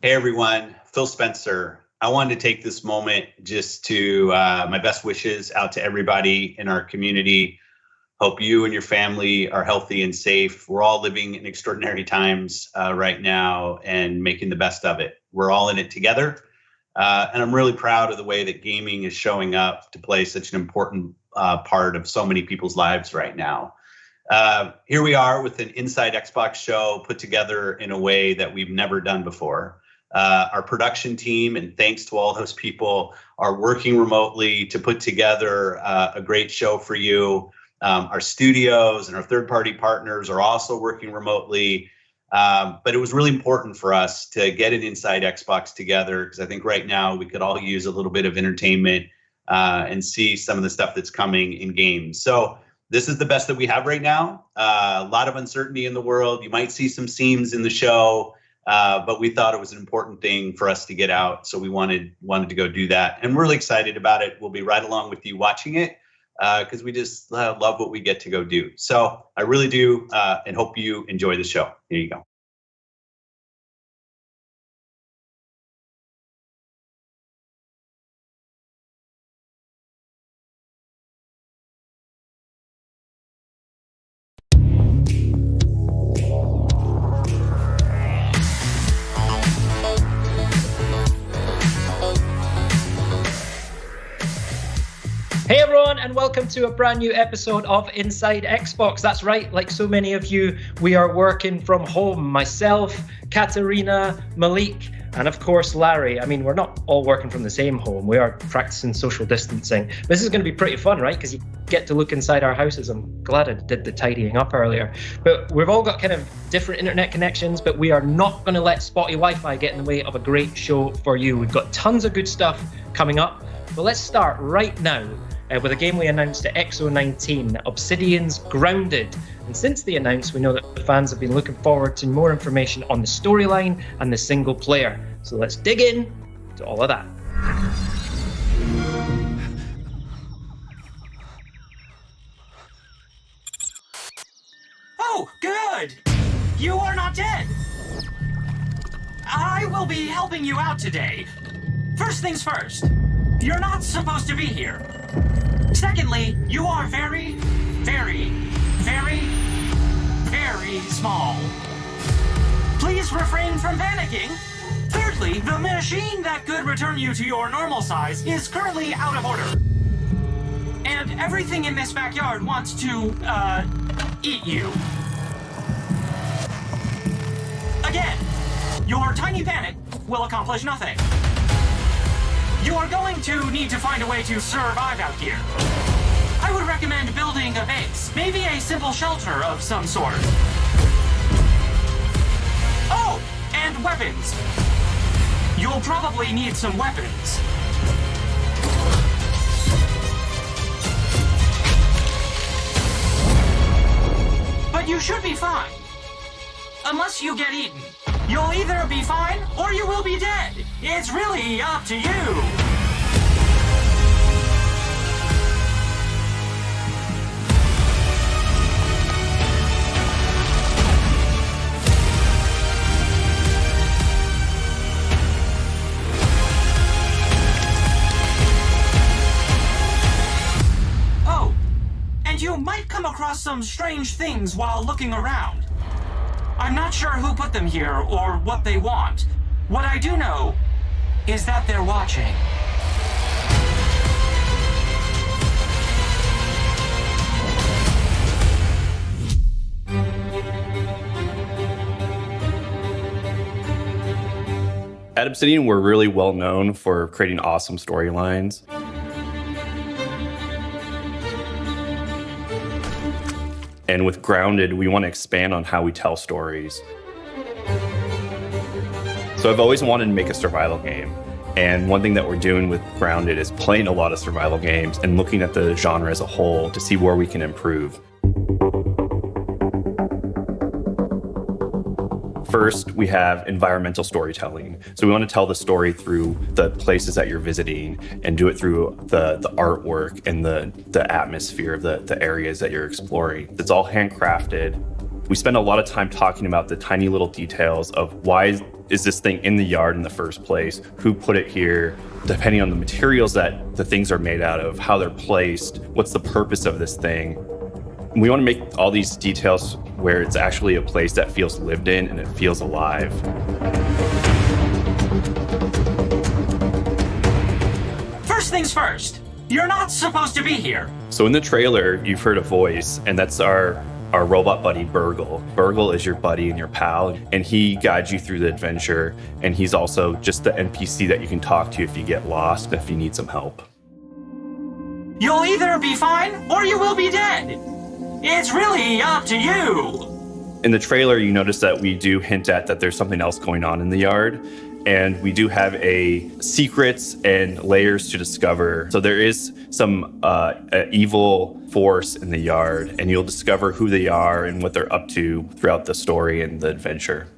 Hey everyone, Phil Spencer. I wanted to take this moment just to my best wishes out to everybody in our community. Hope you and your family are healthy and safe. We're all living in extraordinary times right now and making the best of it. We're all in it together. And I'm really proud of the way that gaming is showing up to play such an important part of so many people's lives right now. Here we are with an Inside Xbox show put together in a way that we've never done before. Our production team, and thanks to all those people, are working remotely to put together a great show for you. Our studios and our third-party partners are also working remotely. But it was really important for us to get an Inside Xbox together because I think right now we could all use a little bit of entertainment and see some of the stuff that's coming in games. So this is the best that we have right now. A lot of uncertainty in the world. You might see some seams in the show. But we thought it was an important thing for us to get out, so we wanted to go do that, and we're really excited about it. We'll be right along with you watching it because we just love what we get to go do. So I really do, and hope you enjoy the show. Here you go. Hey everyone, and welcome to a brand new episode of Inside Xbox. That's right, like so many of you, we are working from home. Myself, Katerina, Malik, and of course Larry. I mean, we're not all working from the same home. We are practicing social distancing. This is going to be pretty fun, right? Because you get to look inside our houses. I'm glad I did the tidying up earlier. But we've all got kind of different internet connections, but we are not going to let spotty Wi-Fi get in the way of a great show for you. We've got tons of good stuff coming up. But let's start right now with a game we announced at XO19, Obsidian's Grounded. And since the announcement, we know that the fans have been looking forward to more information on the storyline and the single player. So let's dig in to all of that. Oh, good! You are not dead! I will be helping you out today. First things first, you're not supposed to be here. Secondly, you are very, very, very, very small. Please refrain from panicking. Thirdly, the machine that could return you to your normal size is currently out of order. And everything in this backyard wants to, eat you. Again, your tiny panic will accomplish nothing. You are going to need to find a way to survive out here. I would recommend building a base, maybe a simple shelter of some sort. Oh, and weapons. You'll probably need some weapons. But you should be fine. Unless you get eaten. You'll either be fine or you will be dead. It's really up to you. Oh, and you might come across some strange things while looking around. I'm not sure who put them here or what they want. What I do know is that they're watching. At Obsidian, we're really well known for creating awesome storylines. And with Grounded, we want to expand on how we tell stories. So I've always wanted to make a survival game. And one thing that we're doing with Grounded is playing a lot of survival games and looking at the genre as a whole to see where we can improve. First, we have environmental storytelling. So we want to tell the story through the places that you're visiting and do it through the artwork and the atmosphere of the areas that you're exploring. It's all handcrafted. We spend a lot of time talking about the tiny little details of why is this thing in the yard in the first place? Who put it here? Depending on the materials that the things are made out of, how they're placed, what's the purpose of this thing? We want to make all these details where it's actually a place that feels lived in and it feels alive. First things first, you're not supposed to be here. So in the trailer, you've heard a voice, and that's our robot buddy, Burgle. Burgle is your buddy and your pal, and he guides you through the adventure, and he's also just the NPC that you can talk to if you get lost, if you need some help. You'll either be fine or you will be dead. It's really up to you. In the trailer, you notice that we do hint at that there's something else going on in the yard, and we do have secrets and layers to discover. So there is some evil force in the yard, and you'll discover who they are and what they're up to throughout the story and the adventure.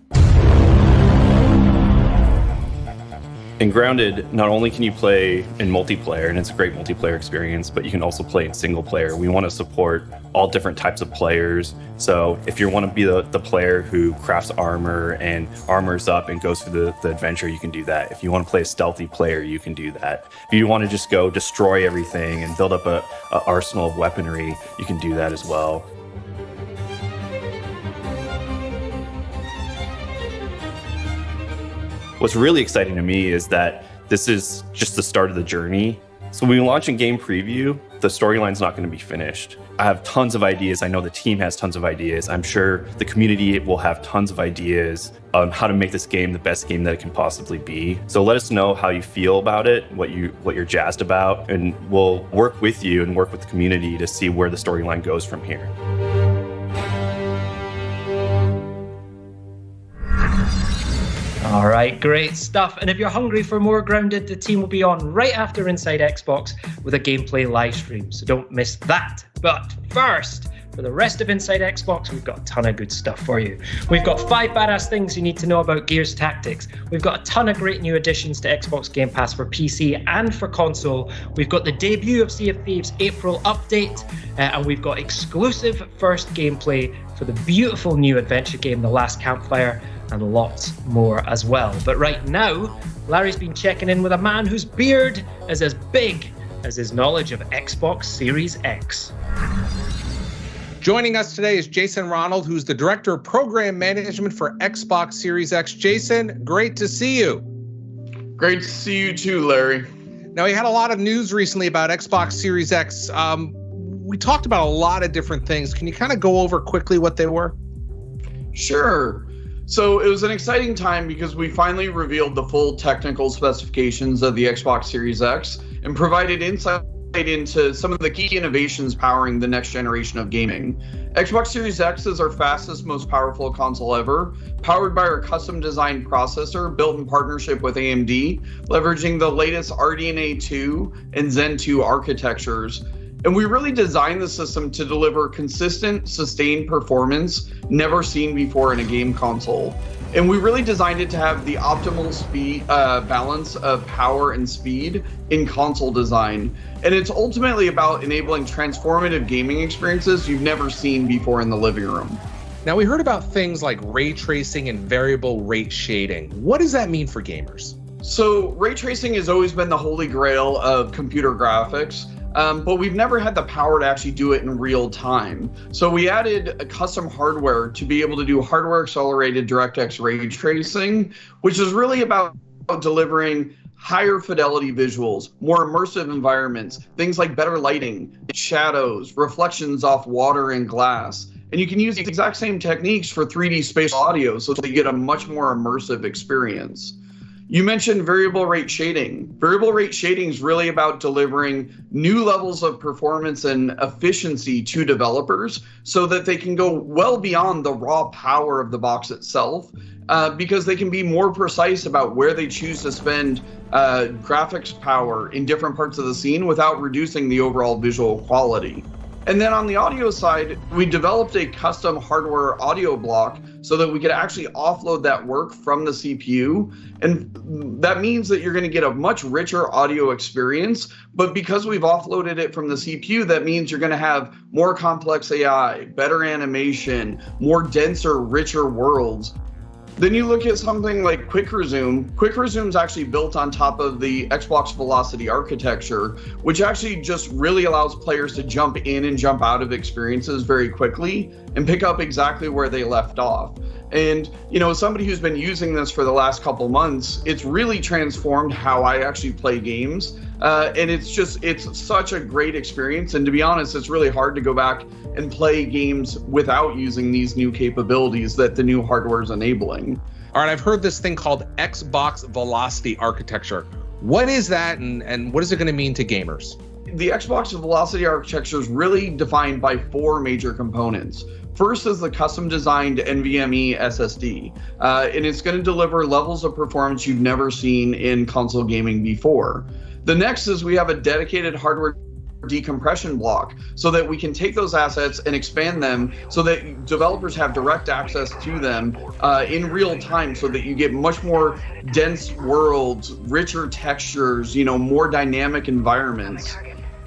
In Grounded, not only can you play in multiplayer, and it's a great multiplayer experience, but you can also play in single player. We want to support all different types of players. So if you want to be the player who crafts armor and armors up and goes through the adventure, you can do that. If you want to play a stealthy player, you can do that. If you want to just go destroy everything and build up a arsenal of weaponry, you can do that as well. What's really exciting to me is that this is just the start of the journey. So when we launch in game preview, the storyline's not going to be finished. I have tons of ideas. I know the team has tons of ideas. I'm sure the community will have tons of ideas on how to make this game the best game that it can possibly be. So let us know how you feel about it, what you're jazzed about, and we'll work with you and work with the community to see where the storyline goes from here. All right, great stuff. And if you're hungry for more Grounded, the team will be on right after Inside Xbox with a gameplay live stream, so don't miss that. But first, for the rest of Inside Xbox, we've got a ton of good stuff for you. We've got 5 badass things you need to know about Gears Tactics. We've got a ton of great new additions to Xbox Game Pass for PC and for console. We've got the debut of Sea of Thieves April update, and we've got exclusive first gameplay for the beautiful new adventure game, The Last Campfire, and lots more as well. But right now, Larry's been checking in with a man whose beard is as big as his knowledge of Xbox Series X. Joining us today is Jason Ronald, who's the Director of Program Management for Xbox Series X. Jason, great to see you. Great to see you too, Larry. Now, we had a lot of news recently about Xbox Series X. We talked about a lot of different things. Can you kind of go over quickly what they were? Sure. So it was an exciting time because we finally revealed the full technical specifications of the Xbox Series X and provided insight into some of the key innovations powering the next generation of gaming. Xbox Series X is our fastest, most powerful console ever, powered by our custom designed processor built in partnership with AMD, leveraging the latest RDNA 2 and Zen 2 architectures. And we really designed the system to deliver consistent, sustained performance never seen before in a game console. And we really designed it to have the optimal speed balance of power and speed in console design. And it's ultimately about enabling transformative gaming experiences you've never seen before in the living room. Now, we heard about things like ray tracing and variable rate shading. What does that mean for gamers? So ray tracing has always been the holy grail of computer graphics. But we've never had the power to actually do it in real time. So we added a custom hardware to be able to do hardware accelerated DirectX ray tracing, which is really about delivering higher fidelity visuals, more immersive environments, things like better lighting, shadows, reflections off water and glass. And you can use the exact same techniques for 3D spatial audio so that you get a much more immersive experience. You mentioned variable rate shading. Variable rate shading is really about delivering new levels of performance and efficiency to developers so that they can go well beyond the raw power of the box itself, because they can be more precise about where they choose to spend graphics power in different parts of the scene without reducing the overall visual quality. And then on the audio side, we developed a custom hardware audio block so that we could actually offload that work from the CPU. And that means that you're going to get a much richer audio experience. But because we've offloaded it from the CPU, that means you're going to have more complex AI, better animation, more denser, richer worlds. Then you look at something like Quick Resume. Quick Resume is actually built on top of the Xbox Velocity architecture, which actually just really allows players to jump in and jump out of experiences very quickly and pick up exactly where they left off. And, somebody who's been using this for the last couple months, it's really transformed how I actually play games. And it's such a great experience. And to be honest, it's really hard to go back and play games without using these new capabilities that the new hardware is enabling. All right, I've heard this thing called Xbox Velocity architecture. What is that, and what is it going to mean to gamers? The Xbox Velocity architecture is really defined by 4 major components. First is the custom designed NVMe SSD, and it's going to deliver levels of performance you've never seen in console gaming before. The next is we have a dedicated hardware decompression block so that we can take those assets and expand them so that developers have direct access to them in real time, so that you get much more dense worlds, richer textures, more dynamic environments.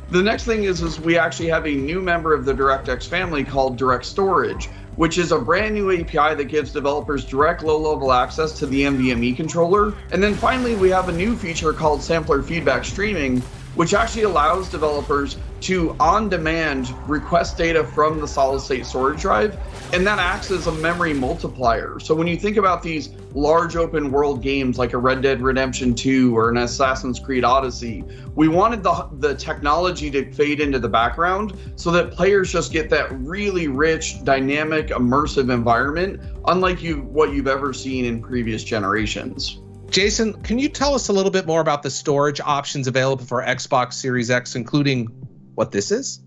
The next thing is we actually have a new member of the DirectX family called Direct Storage, which is a brand new API that gives developers direct low-level access to the NVMe controller. And then finally, we have a new feature called Sampler Feedback Streaming, which actually allows developers to, on demand, request data from the solid-state storage drive, and that acts as a memory multiplier. So when you think about these large open world games like a Red Dead Redemption 2 or an Assassin's Creed Odyssey, we wanted the technology to fade into the background so that players just get that really rich, dynamic, immersive environment, unlike what you've ever seen in previous generations. Jason, can you tell us a little bit more about the storage options available for Xbox Series X, including what this is?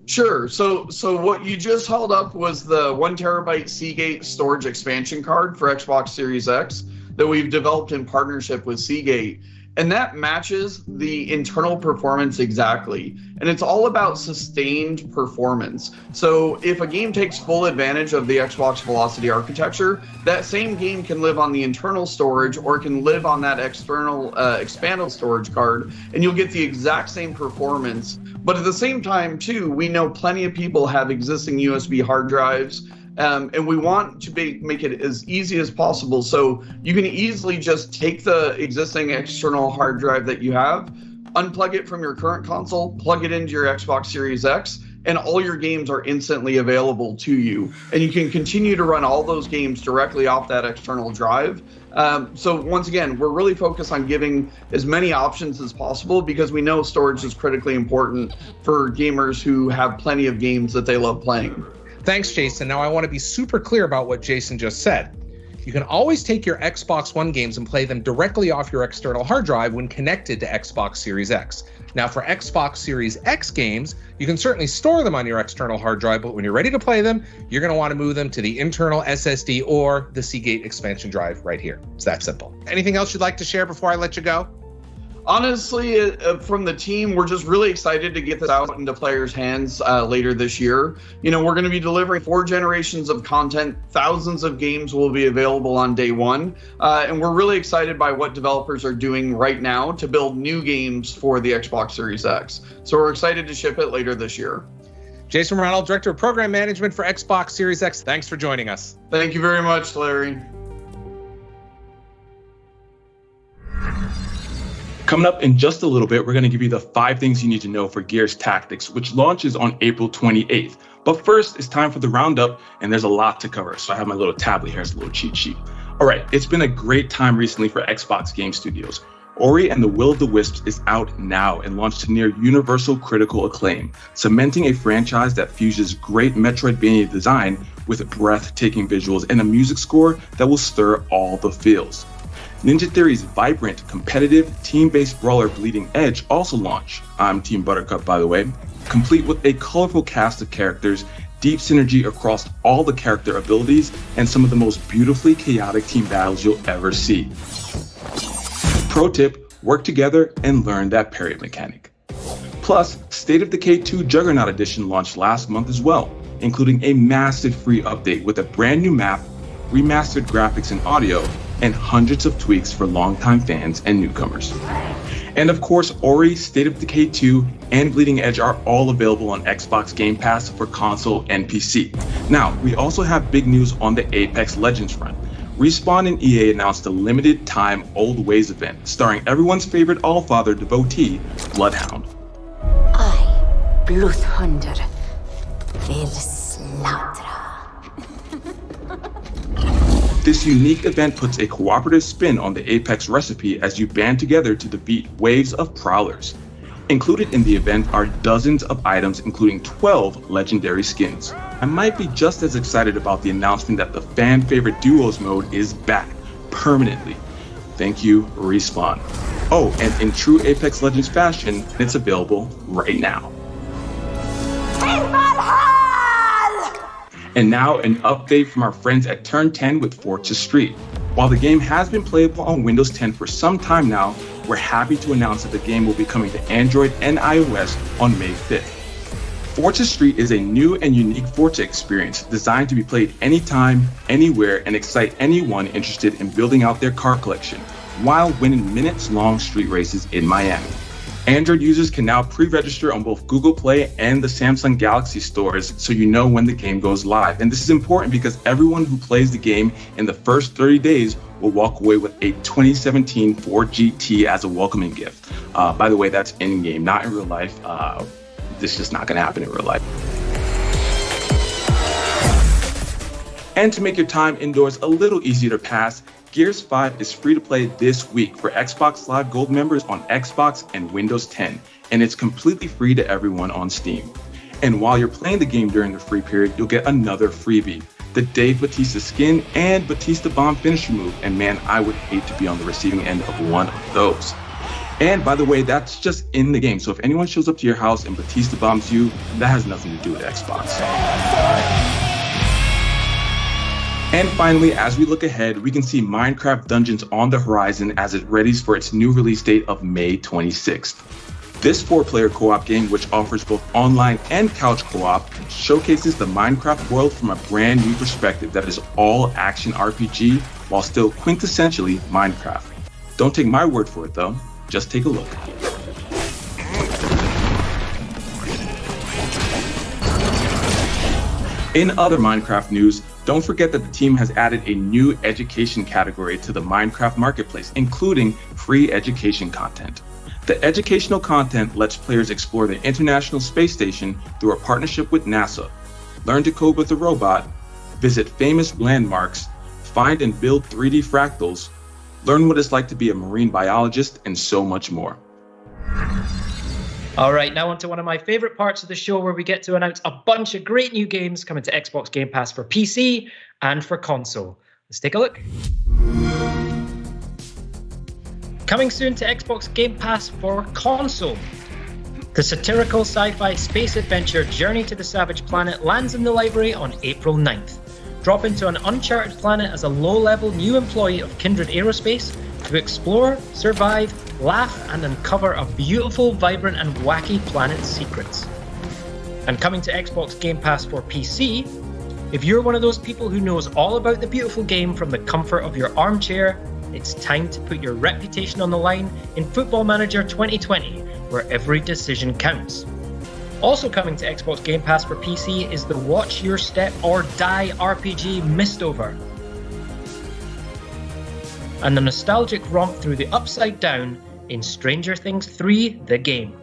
Sure. So what you just held up was the 1 terabyte Seagate storage expansion card for Xbox Series X that we've developed in partnership with Seagate. And that matches the internal performance exactly. And it's all about sustained performance. So if a game takes full advantage of the Xbox Velocity architecture, that same game can live on the internal storage or can live on that external expandable storage card, and you'll get the exact same performance. But at the same time, too, we know plenty of people have existing USB hard drives. And we want to make it as easy as possible. So you can easily just take the existing external hard drive that you have, unplug it from your current console, plug it into your Xbox Series X, and all your games are instantly available to you. And you can continue to run all those games directly off that external drive. So once again, we're really focused on giving as many options as possible because we know storage is critically important for gamers who have plenty of games that they love playing. Thanks, Jason. Now I want to be super clear about what Jason just said. You can always take your Xbox One games and play them directly off your external hard drive when connected to Xbox Series X. Now for Xbox Series X games, you can certainly store them on your external hard drive, but when you're ready to play them, you're going to want to move them to the internal SSD or the Seagate expansion drive right here. It's that simple. Anything else you'd like to share before I let you go? Honestly, from the team, we're just really excited to get this out into players' hands later this year. We're going to be delivering 4 generations of content. Thousands of games will be available on day one. And we're really excited by what developers are doing right now to build new games for the Xbox Series X. So we're excited to ship it later this year. Jason Ronald, Director of Program Management for Xbox Series X. Thanks for joining us. Thank you very much, Larry. Coming up in just a little bit, we're going to give you the 5 things you need to know for Gears Tactics, which launches on April 28th. But first, it's time for the roundup, and there's a lot to cover. So I have my little tablet here as a little cheat sheet. All right, it's been a great time recently for Xbox Game Studios. Ori and the Will of the Wisps is out now and launched to near universal critical acclaim, cementing a franchise that fuses great Metroidvania design with breathtaking visuals and a music score that will stir all the feels. Ninja Theory's vibrant, competitive, team-based brawler Bleeding Edge also launched. I'm Team Buttercup, by the way, complete with a colorful cast of characters, deep synergy across all the character abilities, and some of the most beautifully chaotic team battles you'll ever see. Pro tip, work together and learn that parry mechanic. Plus, State of Decay 2 Juggernaut Edition launched last month as well, including a massive free update with a brand new map, remastered graphics and audio, and hundreds of tweaks for longtime fans and newcomers. And of course, Ori, State of Decay 2, and Bleeding Edge are all available on Xbox Game Pass for console and PC. Now, we also have big news on the Apex Legends front. Respawn and EA announced a limited-time Old Ways event starring everyone's favorite Allfather devotee, Bloodhound. I, Bloodhunter, will slaughter. This unique event puts a cooperative spin on the Apex recipe as you band together to defeat waves of prowlers. Included in the event are dozens of items, including 12 legendary skins. I might be just as excited about the announcement that the fan favorite duos mode is back permanently. Thank you, Respawn. Oh, and in true Apex Legends fashion, it's available right now. And now an update from our friends at Turn 10 with Fortress Street. While the game has been playable on Windows 10 for some time now, we're happy to announce that the game will be coming to Android and iOS on May 5th. Fortress Street is a new and unique Forza experience designed to be played anytime, anywhere, and excite anyone interested in building out their car collection, while winning minutes-long street races in Miami. Android users can now pre-register on both Google Play and the Samsung Galaxy stores so you know when the game goes live. And this is important because everyone who plays the game in the first 30 days will walk away with a 2017 Ford GT as a welcoming gift. By the way, that's in-game, not in real life. This is just not going to happen in real life. And to make your time indoors a little easier to pass, Gears 5 is free to play this week for Xbox Live Gold members on Xbox and Windows 10, and it's completely free to everyone on Steam. And while you're playing the game during the free period, you'll get another freebie, the Dave Bautista skin and Bautista Bomb finisher move, and man, I would hate to be on the receiving end of one of those. And by the way, that's just in the game, so if anyone shows up to your house and Bautista bombs you, that has nothing to do with Xbox. And finally, as we look ahead, we can see Minecraft Dungeons on the horizon as it readies for its new release date of May 26th. This 4-player co-op game, which offers both online and couch co-op, showcases the Minecraft world from a brand new perspective that is all action RPG while still quintessentially Minecraft. Don't take my word for it though, just take a look. In other Minecraft news, don't forget that the team has added a new education category to the Minecraft marketplace, including free education content. The educational content lets players explore the International Space Station through a partnership with NASA, learn to code with a robot, visit famous landmarks, find and build 3D fractals, learn what it's like to be a marine biologist, and so much more. All right, now on to one of my favorite parts of the show where we get to announce a bunch of great new games coming to Xbox Game Pass for PC and for console. Let's take a look. Coming soon to Xbox Game Pass for console. The satirical sci-fi space adventure Journey to the Savage Planet lands in the library on April 9th. Drop into an uncharted planet as a low-level new employee of Kindred Aerospace to explore, survive, laugh, and uncover a beautiful, vibrant, and wacky planet's secrets. And coming to Xbox Game Pass for PC, if you're one of those people who knows all about the beautiful game from the comfort of your armchair, it's time to put your reputation on the line in Football Manager 2020, where every decision counts. Also coming to Xbox Game Pass for PC is the Watch Your Step or Die RPG Mistover, and the nostalgic romp through the Upside Down in Stranger Things 3: The Game.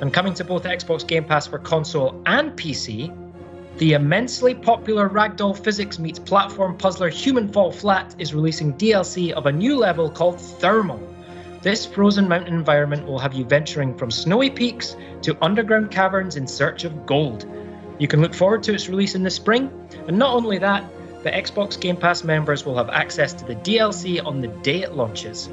And coming to both Xbox Game Pass for console and PC, the immensely popular Ragdoll Physics meets platform puzzler Human Fall Flat is releasing DLC of a new level called Thermal. This frozen mountain environment will have you venturing from snowy peaks to underground caverns in search of gold. You can look forward to its release in the spring, and not only that, the Xbox Game Pass members will have access to the DLC on the day it launches.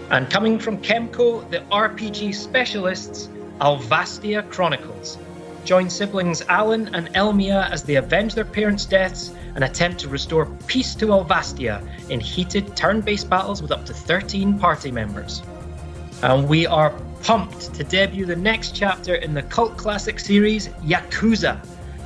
And coming from Kemco, the RPG specialists, Alvastia Chronicles. Join siblings Alan and Elmia as they avenge their parents' deaths and attempt to restore peace to Alvastia in heated turn-based battles with up to 13 party members. And we are pumped to debut the next chapter in the cult classic series, Yakuza.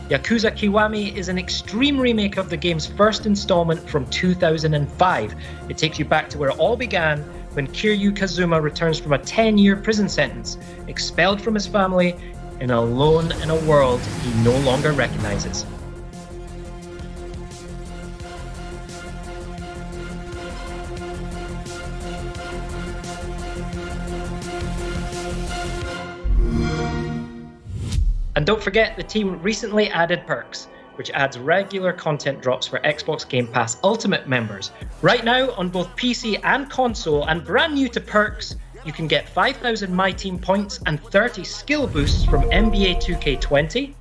Yakuza Kiwami is an extreme remake of the game's first installment from 2005. It takes you back to where it all began when Kiryu Kazuma returns from a 10-year prison sentence, expelled from his family, and alone in a world he no longer recognizes. And don't forget, the team recently added perks, which adds regular content drops for Xbox Game Pass Ultimate members. Right now, on both PC and console, and brand new to perks, you can get 5,000 My Team points and 30 skill boosts from NBA 2K20,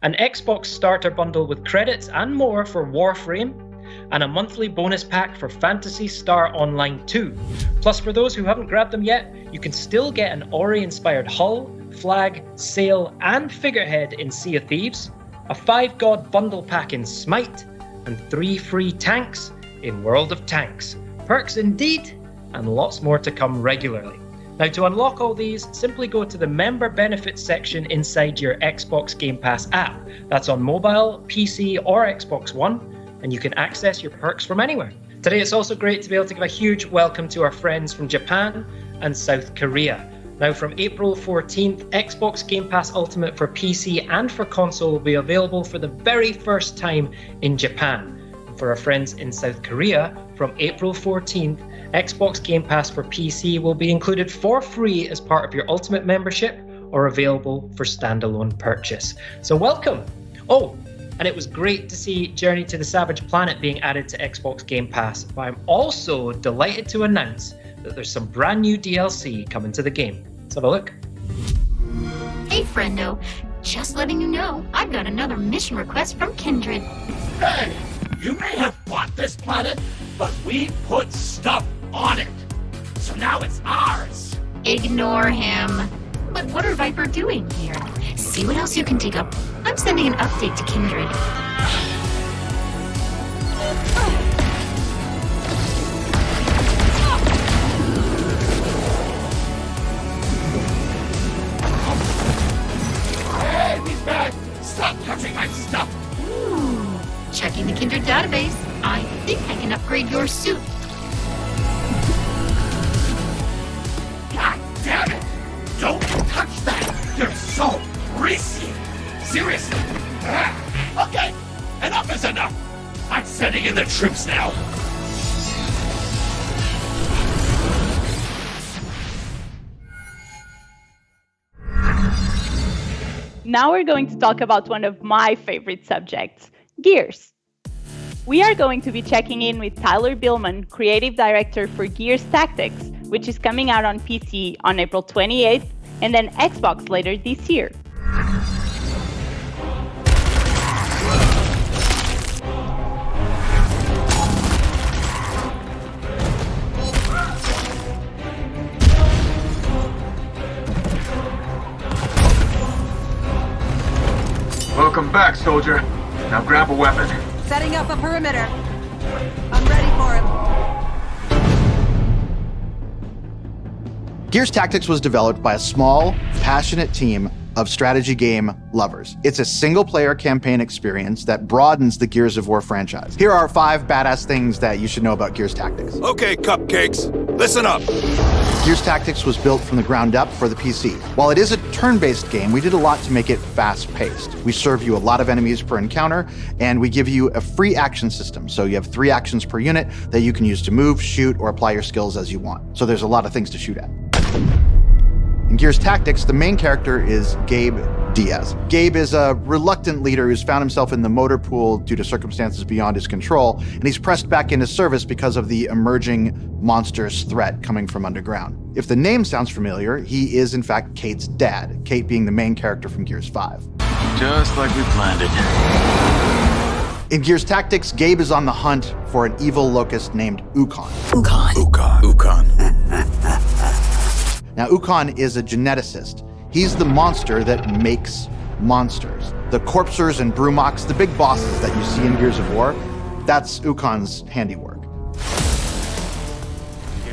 an Xbox starter bundle with credits and more for Warframe, and a monthly bonus pack for Phantasy Star Online 2. Plus, for those who haven't grabbed them yet, you can still get an Ori-inspired hull, flag, sail, and figurehead in Sea of Thieves, a 5-god bundle pack in Smite, and 3 free tanks in World of Tanks. Perks indeed, and lots more to come regularly. Now, to unlock all these, simply go to the member benefits section inside your Xbox Game Pass app. That's on mobile, PC, or Xbox One, and you can access your perks from anywhere. Today, it's also great to be able to give a huge welcome to our friends from Japan and South Korea. Now, from April 14th, Xbox Game Pass Ultimate for PC and for console will be available for the very first time in Japan. And for our friends in South Korea, from April 14th, Xbox Game Pass for PC will be included for free as part of your Ultimate membership or available for standalone purchase. So welcome! Oh, and it was great to see Journey to the Savage Planet being added to Xbox Game Pass, but I'm also delighted to announce that there's some brand new DLC coming to the game. Let's have a look. Hey, friendo. Just letting you know, I've got another mission request from Kindred. Hey, you may have bought this planet, but we put stuff on it. So now it's ours. Ignore him. But what are Viper doing here? See what else you can dig up. I'm sending an update to Kindred. Stop touching my stuff! Checking the Kindred database. I think I can upgrade your suit. God damn it! Don't touch that! You're so greasy! Seriously! Okay, enough is enough! I'm sending in the troops now! Now we're going to talk about one of my favorite subjects, Gears. We are going to be checking in with Tyler Billman, Creative Director for Gears Tactics, which is coming out on PC on April 28th and then Xbox later this year. Welcome back, soldier. Now grab a weapon. Setting up a perimeter. I'm ready for him. Gears Tactics was developed by a small, passionate team of strategy game lovers. It's a single-player campaign experience that broadens the Gears of War franchise. Here are 5 badass things that you should know about Gears Tactics. Okay, cupcakes, listen up. Gears Tactics was built from the ground up for the PC. While it is a turn-based game, we did a lot to make it fast-paced. We serve you a lot of enemies per encounter, and we give you a free action system. So you have 3 actions per unit that you can use to move, shoot, or apply your skills as you want. So there's a lot of things to shoot at. In Gears Tactics, the main character is Gabe Diaz. Gabe is a reluctant leader who's found himself in the motor pool due to circumstances beyond his control, and he's pressed back into service because of the emerging monstrous threat coming from underground. If the name sounds familiar, he is in fact Kate's dad, Kate being the main character from Gears 5. Just like we planned it. In Gears Tactics, Gabe is on the hunt for an evil locust named Ukon. Ukon. Now, Ukon is a geneticist. He's the monster that makes monsters. The Corpsers and Brumoks, the big bosses that you see in Gears of War, that's Ukon's handiwork.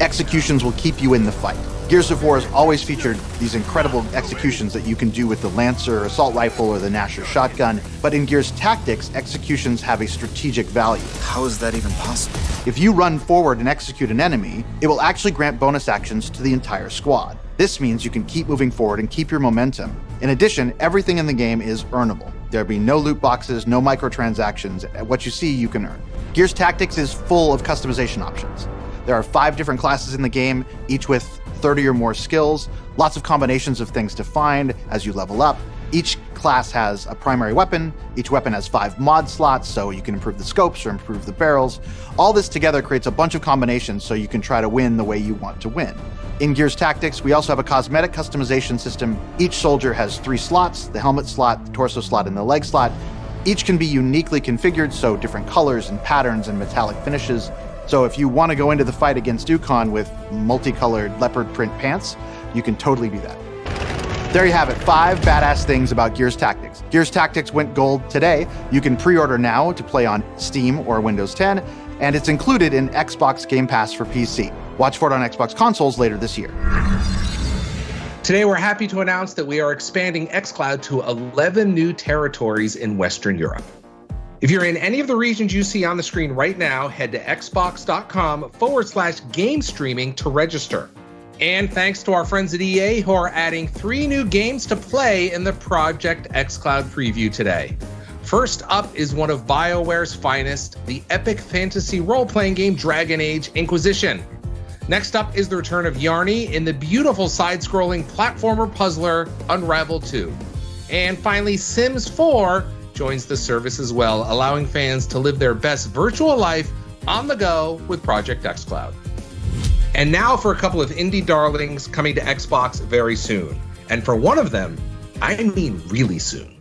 Executions will keep you in the fight. Gears of War has always featured these incredible executions that you can do with the Lancer assault rifle or the Gnasher shotgun, but in Gears Tactics, executions have a strategic value. How is that even possible? If you run forward and execute an enemy, it will actually grant bonus actions to the entire squad. This means you can keep moving forward and keep your momentum. In addition, everything in the game is earnable. There'll be no loot boxes, no microtransactions. What you see, you can earn. Gears Tactics is full of customization options. There are 5 different classes in the game, each with 30 or more skills, lots of combinations of things to find as you level up. Each class has a primary weapon. Each weapon has 5 mod slots, so you can improve the scopes or improve the barrels. All this together creates a bunch of combinations so you can try to win the way you want to win. In Gears Tactics, we also have a cosmetic customization system. Each soldier has 3 slots, the helmet slot, the torso slot, and the leg slot. Each can be uniquely configured, so different colors and patterns and metallic finishes. So if you want to go into the fight against Ukon with multicolored leopard print pants, you can totally do that. There you have it, 5 badass things about Gears Tactics. Gears Tactics went gold today. You can pre-order now to play on Steam or Windows 10, and it's included in Xbox Game Pass for PC. Watch for it on Xbox consoles later this year. Today, we're happy to announce that we are expanding xCloud to 11 new territories in Western Europe. If you're in any of the regions you see on the screen right now, head to xbox.com/game streaming to register. And thanks to our friends at EA who are adding 3 new games to play in the Project xCloud preview today. First up is one of BioWare's finest, the epic fantasy role-playing game Dragon Age Inquisition. Next up is the return of Yarny in the beautiful side-scrolling platformer puzzler Unravel 2. And finally, Sims 4 joins the service as well, allowing fans to live their best virtual life on the go with Project xCloud. And now for a couple of indie darlings coming to Xbox very soon. And for one of them, I mean really soon.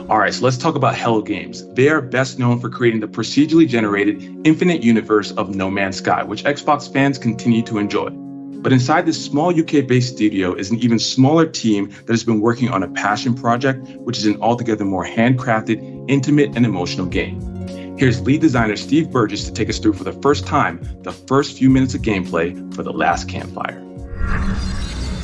All right, so let's talk about Hell Games. They are best known for creating the procedurally generated infinite universe of No Man's Sky, which Xbox fans continue to enjoy. But inside this small UK-based studio is an even smaller team that has been working on a passion project, which is an altogether more handcrafted, intimate, and emotional game. Here's lead designer Steve Burgess to take us through for the first time the first few minutes of gameplay for The Last Campfire.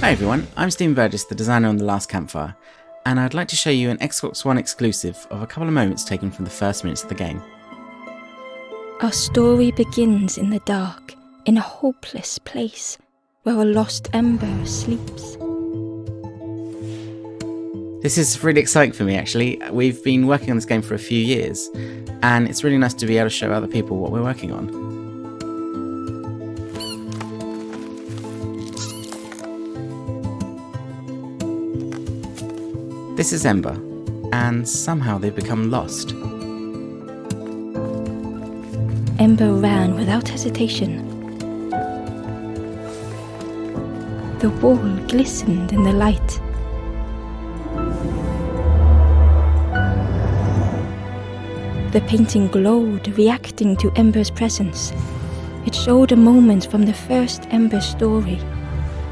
Hi everyone, I'm Steve Burgess, the designer on The Last Campfire, and I'd like to show you an Xbox One exclusive of a couple of moments taken from the first minutes of the game. Our story begins in the dark, in a hopeless place, where a lost ember sleeps. This is really exciting for me actually. We've been working on this game for a few years, and it's really nice to be able to show other people what we're working on. This is Ember, and somehow they've become lost. Ember ran without hesitation, The wall glistened in the light. The painting glowed, reacting to Ember's presence. It showed a moment from the first Ember story.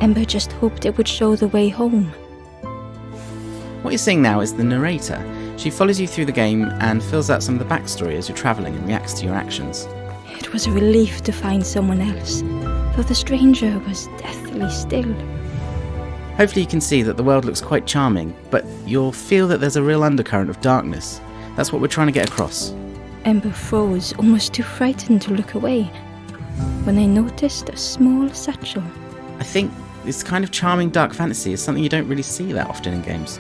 Ember just hoped it would show the way home. What you're seeing now is the narrator. She follows you through the game and fills out some of the backstory as you're travelling and reacts to your actions. It was a relief to find someone else, though the stranger was deathly still. Hopefully you can see that the world looks quite charming, but you'll feel that there's a real undercurrent of darkness. That's what we're trying to get across. Ember froze, almost too frightened to look away, when I noticed a small satchel. I think this kind of charming dark fantasy is something you don't really see that often in games.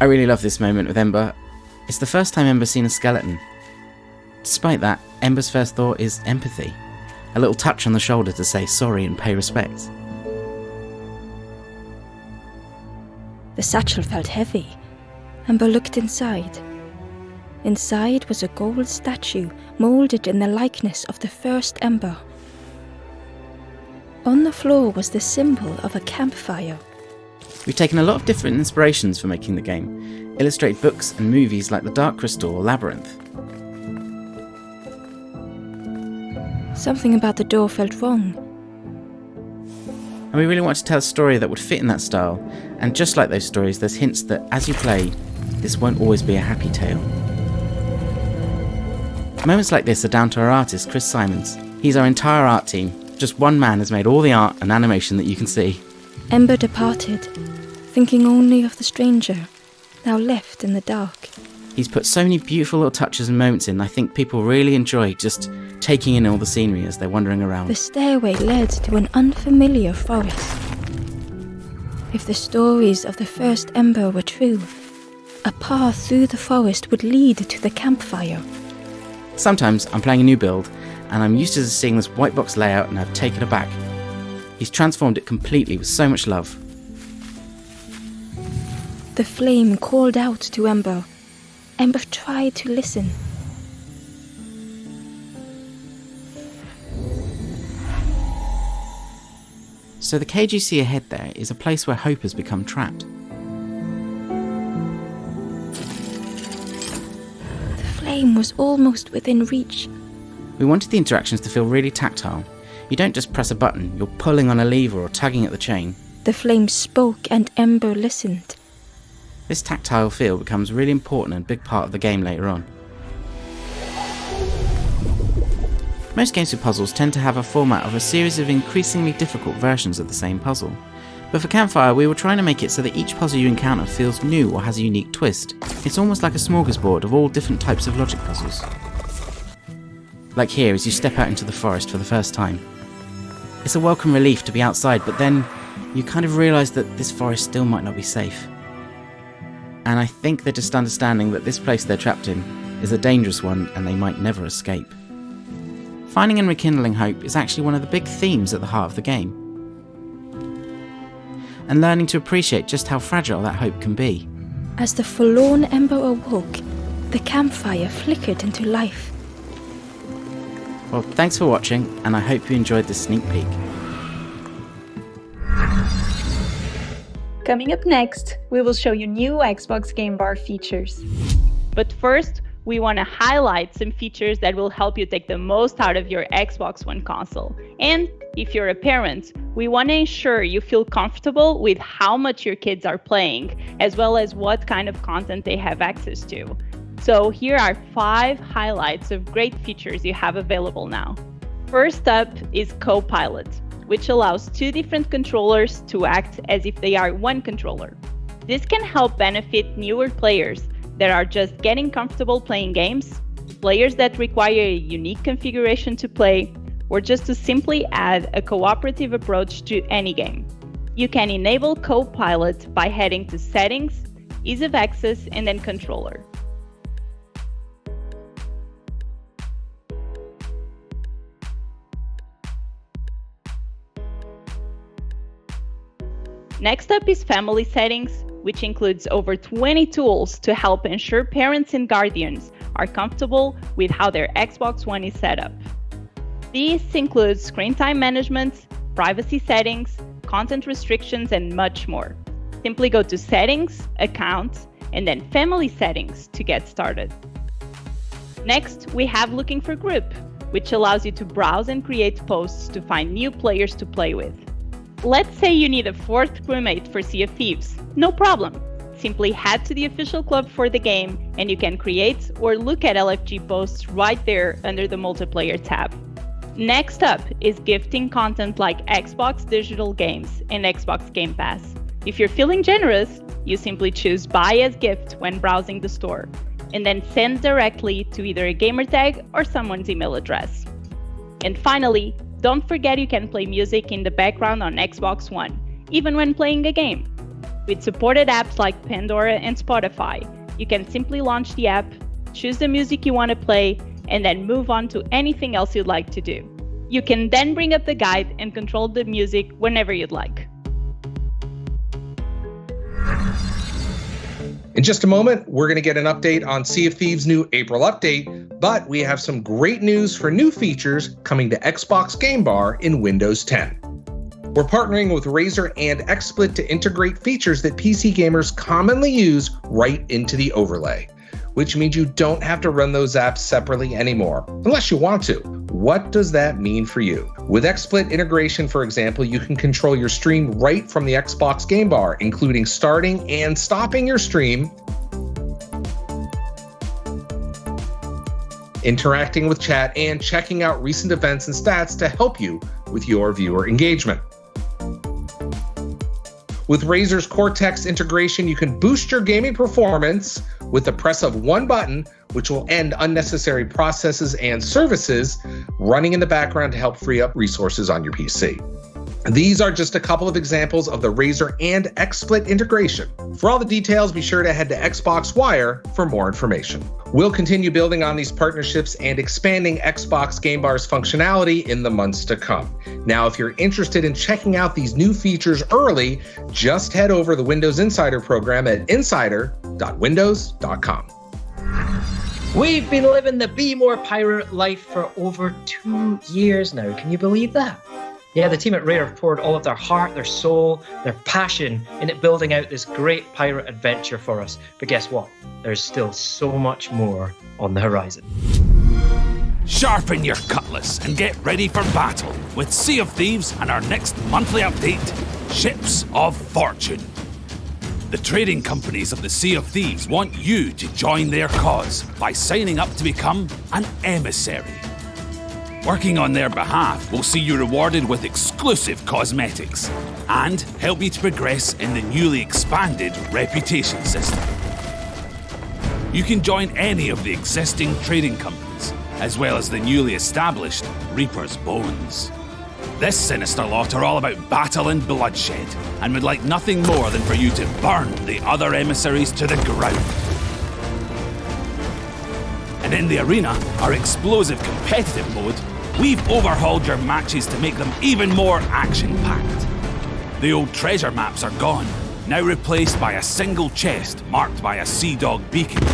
I really love this moment with Ember. It's the first time Ember's seen a skeleton. Despite that, Ember's first thought is empathy. A little touch on the shoulder to say sorry and pay respect. The satchel felt heavy. Ember looked inside. Inside was a gold statue moulded in the likeness of the first Ember. On the floor was the symbol of a campfire. We've taken a lot of different inspirations for making the game, illustrated books and movies like The Dark Crystal or Labyrinth. Something about the door felt wrong. And we really wanted to tell a story that would fit in that style, and just like those stories, there's hints that as you play, this won't always be a happy tale. Moments like this are down to our artist, Chris Simons. He's our entire art team. Just one man has made all the art and animation that you can see. Ember departed, thinking only of the stranger, now left in the dark. He's put so many beautiful little touches and moments in. I think people really enjoy just taking in all the scenery as they're wandering around. The stairway led to an unfamiliar forest. If the stories of the first Ember were true, a path through the forest would lead to the campfire. Sometimes I'm playing a new build, and I'm used to seeing this white box layout and I've taken it back. He's transformed it completely with so much love. The flame called out to Ember. Ember tried to listen. So the cage you see ahead there is a place where Hope has become trapped. The flame was almost within reach. We wanted the interactions to feel really tactile. You don't just press a button, you're pulling on a lever or tugging at the chain. The flame spoke and Ember listened. This tactile feel becomes really important and a big part of the game later on. Most games with puzzles tend to have a format of a series of increasingly difficult versions of the same puzzle. But for Campfire, we were trying to make it so that each puzzle you encounter feels new or has a unique twist. It's almost like a smorgasbord of all different types of logic puzzles. Like here as you step out into the forest for the first time. It's a welcome relief to be outside, but then you kind of realise that this forest still might not be safe. And I think they're just understanding that this place they're trapped in is a dangerous one and they might never escape. Finding and rekindling hope is actually one of the big themes at the heart of the game. And learning to appreciate just how fragile that hope can be. As the forlorn Ember awoke, the campfire flickered into life. Well, thanks for watching, and I hope you enjoyed this sneak peek. Coming up next, we will show you new Xbox Game Bar features. But first, we want to highlight some features that will help you take the most out of your Xbox One console. And if you're a parent, we want to ensure you feel comfortable with how much your kids are playing, as well as what kind of content they have access to. So here are 5 highlights of great features you have available now. First up is Co-Pilot, which allows 2 different controllers to act as if they are one controller. This can help benefit newer players that are just getting comfortable playing games, players that require a unique configuration to play, or just to simply add a cooperative approach to any game. You can enable Co-Pilot by heading to Settings, Ease of Access, and then Controller. Next up is Family Settings, which includes over 20 tools to help ensure parents and guardians are comfortable with how their Xbox One is set up. This includes screen time management, privacy settings, content restrictions, and much more. Simply go to Settings, Accounts, and then Family Settings to get started. Next, we have Looking for Group, which allows you to browse and create posts to find new players to play with. Let's say you need a 4th crewmate for Sea of Thieves. No problem. Simply head to the official club for the game and you can create or look at LFG posts right there under the multiplayer tab. Next up is gifting content like Xbox digital games and Xbox Game Pass. If you're feeling generous, you simply choose Buy as Gift when browsing the store, and then send directly to either a gamertag or someone's email address. And finally, don't forget you can play music in the background on Xbox One, even when playing a game. With supported apps like Pandora and Spotify, you can simply launch the app, choose the music you want to play, and then move on to anything else you'd like to do. You can then bring up the guide and control the music whenever you'd like. In just a moment, we're going to get an update on Sea of Thieves' new April update, but we have some great news for new features coming to Xbox Game Bar in Windows 10. We're partnering with Razer and XSplit to integrate features that PC gamers commonly use right into the overlay, which means you don't have to run those apps separately anymore, unless you want to. What does that mean for you? With XSplit integration, for example, you can control your stream right from the Xbox Game Bar, including starting and stopping your stream, interacting with chat, and checking out recent events and stats to help you with your viewer engagement. With Razer's Cortex integration, you can boost your gaming performance with the press of one button, which will end unnecessary processes and services running in the background to help free up resources on your PC. These are just a couple of examples of the Razer and XSplit integration. For all the details, be sure to head to Xbox Wire for more information. We'll continue building on these partnerships and expanding Xbox Game Bar's functionality in the months to come. Now, if you're interested in checking out these new features early, just head over the Windows Insider program at insider.windows.com. We've been living the Be More Pirate life for over 2 years now. Can you believe that? Yeah, the team at Rare have poured all of their heart, their soul, their passion into building out this great pirate adventure for us. But guess what? There's still so much more on the horizon. Sharpen your cutlass and get ready for battle with Sea of Thieves and our next monthly update, Ships of Fortune. The trading companies of the Sea of Thieves want you to join their cause by signing up to become an emissary. Working on their behalf will see you rewarded with exclusive cosmetics and help you to progress in the newly expanded reputation system. You can join any of the existing trading companies, as well as the newly established Reaper's Bones. This sinister lot are all about battle and bloodshed, and would like nothing more than for you to burn the other emissaries to the ground. And in the arena, our explosive competitive mode, we've overhauled your matches to make them even more action-packed. The old treasure maps are gone, now replaced by a single chest marked by a Sea Dog beacon.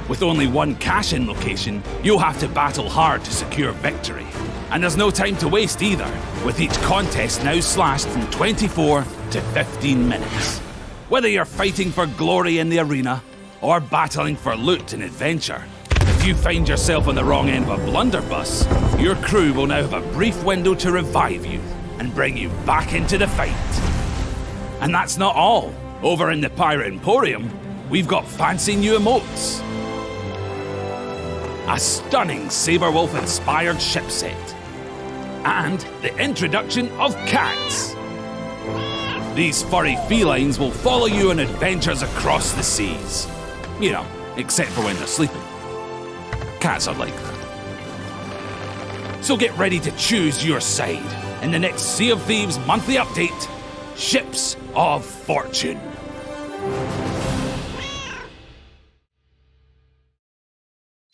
With only one cash-in location, you'll have to battle hard to secure victory. And there's no time to waste either, with each contest now slashed from 24 to 15 minutes. Whether you're fighting for glory in the arena, or battling for loot and adventure, if you find yourself on the wrong end of a blunderbuss, your crew will now have a brief window to revive you and bring you back into the fight. And that's not all. Over in the Pirate Emporium, we've got fancy new emotes. A stunning Saberwolf-inspired ship set. And the introduction of cats. These furry felines will follow you on adventures across the seas. You know, except for when they're sleeping. Cats are like that. So get ready to choose your side in the next Sea of Thieves monthly update, Ships of Fortune.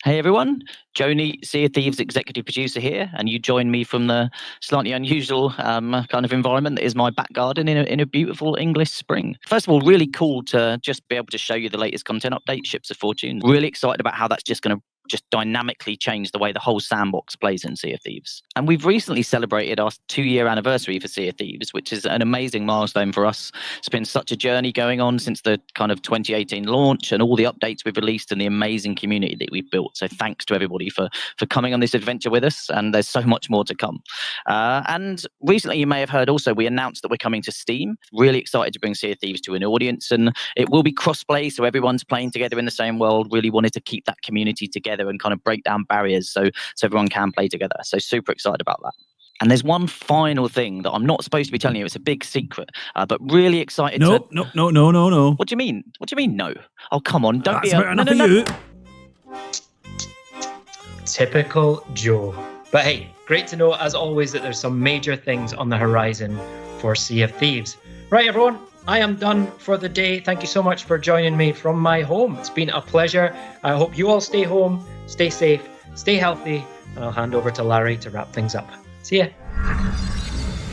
Hey everyone, Joni, Sea of Thieves executive producer here, and you join me from the slightly unusual kind of environment that is my back garden in a beautiful English spring. First of all, really cool to just be able to show you the latest content update, Ships of Fortune. Really excited about how that's just going to just dynamically changed the way the whole sandbox plays in Sea of Thieves. And we've recently celebrated our 2-year anniversary for Sea of Thieves, which is an amazing milestone for us. It's been such a journey going on since the kind of 2018 launch and all the updates we've released and the amazing community that we've built. So thanks to everybody for coming on this adventure with us, and there's so much more to come. And recently you may have heard also we announced that we're coming to Steam. Really excited to bring Sea of Thieves to an audience, and it will be cross-play, so everyone's playing together in the same world. Really wanted to keep that community together and kind of break down barriers so everyone can play together. So super excited about that. And there's one final thing that I'm not supposed to be telling you. It's a big secret, but really excited No. What do you mean? What do you mean no? Oh, come on. Don't That's be about enough of you. Typical Joe. But hey, great to know as always that there's some major things on the horizon for Sea of Thieves. Right, everyone, I am done for the day. Thank you so much for joining me from my home. It's been a pleasure. I hope you all stay home, stay safe, stay healthy, and I'll hand over to Larry to wrap things up. See ya.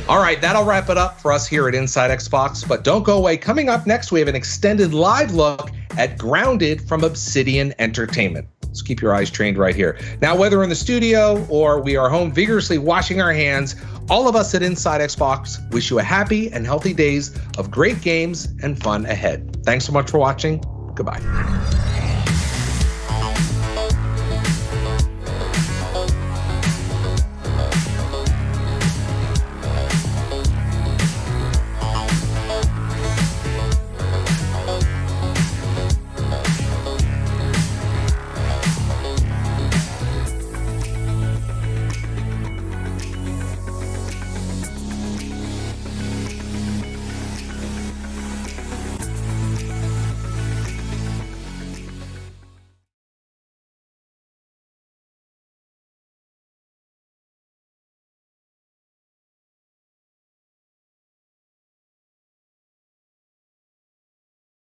All right, that'll wrap it up for us here at Inside Xbox, but don't go away. Coming up next, we have an extended live look at Grounded from Obsidian Entertainment. So keep your eyes trained right here. Now, whether in the studio or we are home vigorously washing our hands, all of us at Inside Xbox wish you a happy and healthy days of great games and fun ahead. Thanks so much for watching. Goodbye.